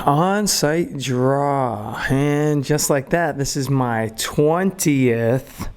On-site draw. And just like that, this is my 20th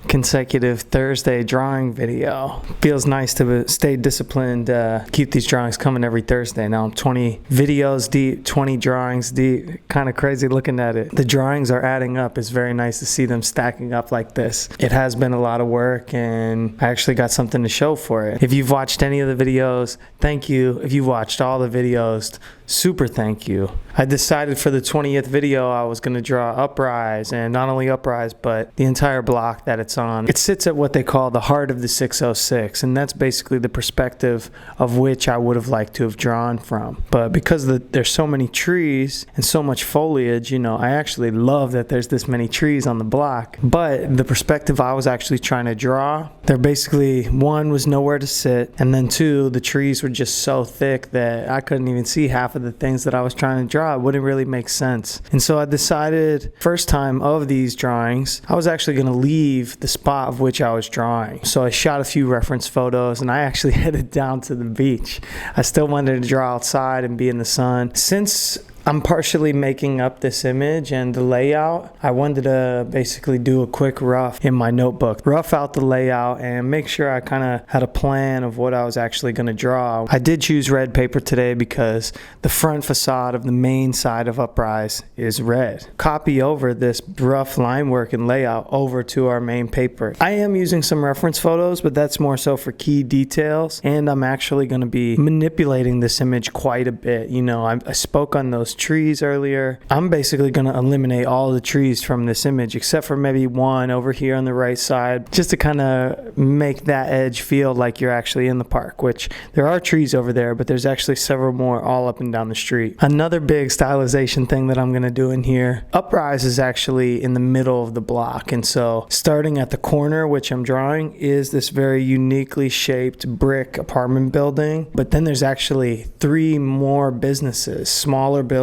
consecutive Thursday drawing video. Feels nice to stay disciplined, keep these drawings coming every Thursday. Now I'm 20 videos deep, 20 drawings deep. Kind of crazy looking at it. The drawings are adding up. It's very nice to see them stacking up like this. It has been a lot of work, and I actually got something to show for it. If you've watched any of the videos, thank you. If you watched all the videos, super thank you. I decided for the 20th video I was going to draw Uprise, and not only Uprise but the entire block that it's on. It sits at what they call the heart of the 606, and that's basically the perspective of which I would have liked to have drawn from. But because there's so many trees and so much foliage, you know, I actually love that there's this many trees on the block. But the perspective I was actually trying to draw, there basically, one, was nowhere to sit, and then two, the trees were just so thick that I couldn't even see half of the things that I was trying to draw. It wouldn't really make sense. And so I decided, first time of these drawings, I was actually going to leave the spot of which I was drawing. So I shot a few reference photos, and I actually headed down to the beach. I still wanted to draw outside and be in the sun. Since I'm partially making up this image and the layout, I wanted to basically do a quick rough in my notebook. Rough out the layout and make sure I kind of had a plan of what I was actually going to draw. I did choose red paper today because the front facade of the main side of Uprise is red. Copy over this rough line work and layout over to our main paper. I am using some reference photos, but that's more so for key details, and I'm actually going to be manipulating this image quite a bit. You know, I spoke on those trees earlier. I'm basically going to eliminate all the trees from this image except for maybe one over here on the right side, just to kind of make that edge feel like you're actually in the park, which there are trees over there, but there's actually several more all up and down the street. Another big stylization thing that I'm going to do in here, Uprise is actually in the middle of the block, and so starting at the corner, which I'm drawing, is this very uniquely shaped brick apartment building, but then there's actually 3 more businesses, smaller buildings,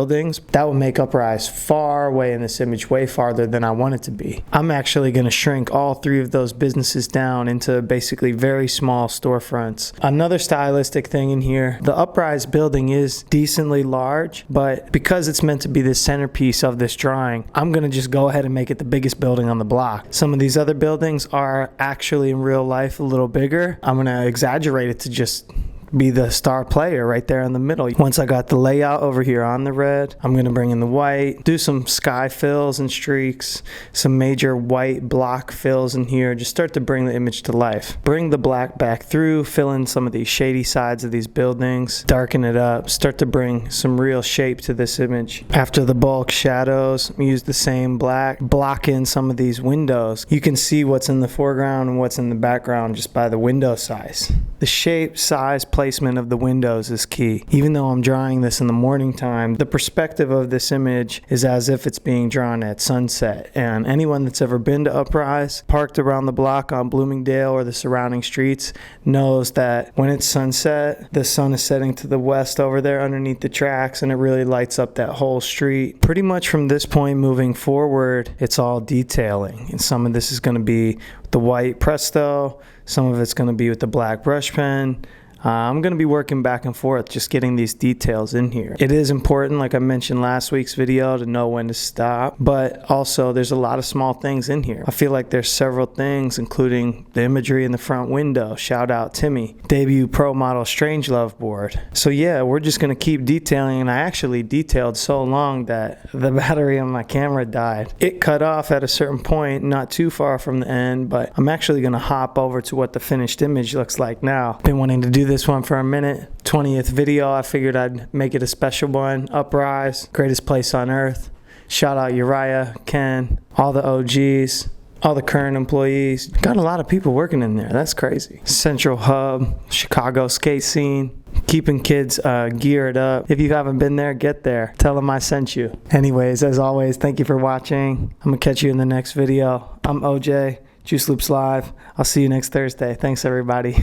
that would make Uprise far away in this image, way farther than I want it to be. I'm actually going to shrink all 3 of those businesses down into basically very small storefronts. Another stylistic thing in here, the Uprise building is decently large, but because it's meant to be the centerpiece of this drawing, I'm going to just go ahead and make it the biggest building on the block. Some of these other buildings are actually in real life a little bigger. I'm going to exaggerate it to just be the star player right there in the middle. Once I got the layout over here on the red, I'm going to bring in the white, do some sky fills and streaks, some major white block fills in here, just start to bring the image to life. Bring the black back through, fill in some of these shady sides of these buildings, darken it up, start to bring some real shape to this image. After the bulk shadows, use the same black, block in some of these windows. You can see what's in the foreground and what's in the background just by the window size. The shape, size, placement of the windows is key. Even though I'm drawing this in the morning time, the perspective of this image is as if it's being drawn at sunset. And anyone that's ever been to Uprise, parked around the block on Bloomingdale or the surrounding streets, knows that when it's sunset, the sun is setting to the west over there underneath the tracks, and it really lights up that whole street. Pretty much from this point moving forward, it's all detailing. And some of this is going to be the white Presto, some of it's going to be with the black brush pen. I'm going to be working back and forth, just getting these details in here. It is important, like I mentioned last week's video, to know when to stop, but also there's a lot of small things in here. I feel like there's several things, including the imagery in the front window. Shout out Timmy. Debut Pro Model Strangelove board. So yeah, we're just going to keep detailing, and I actually detailed so long that the battery on my camera died. It cut off at a certain point, not too far from the end, but I'm actually going to hop over to what the finished image looks like now. Been wanting to do this one for a minute. 20th video, I figured I'd make it a special one. Uprise, greatest place on earth. Shout out Uriah, Ken, all the OGs, all the current employees. Got a lot of people working in there. That's crazy. Central Hub, Chicago skate scene. Keeping kids geared up. If you haven't been there, get there. Tell them I sent you. Anyways, as always, thank you for watching. I'm going to catch you in the next video. I'm OJ. Juice Loops Live. I'll see you next Thursday. Thanks, everybody.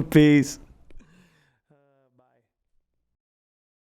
Peace.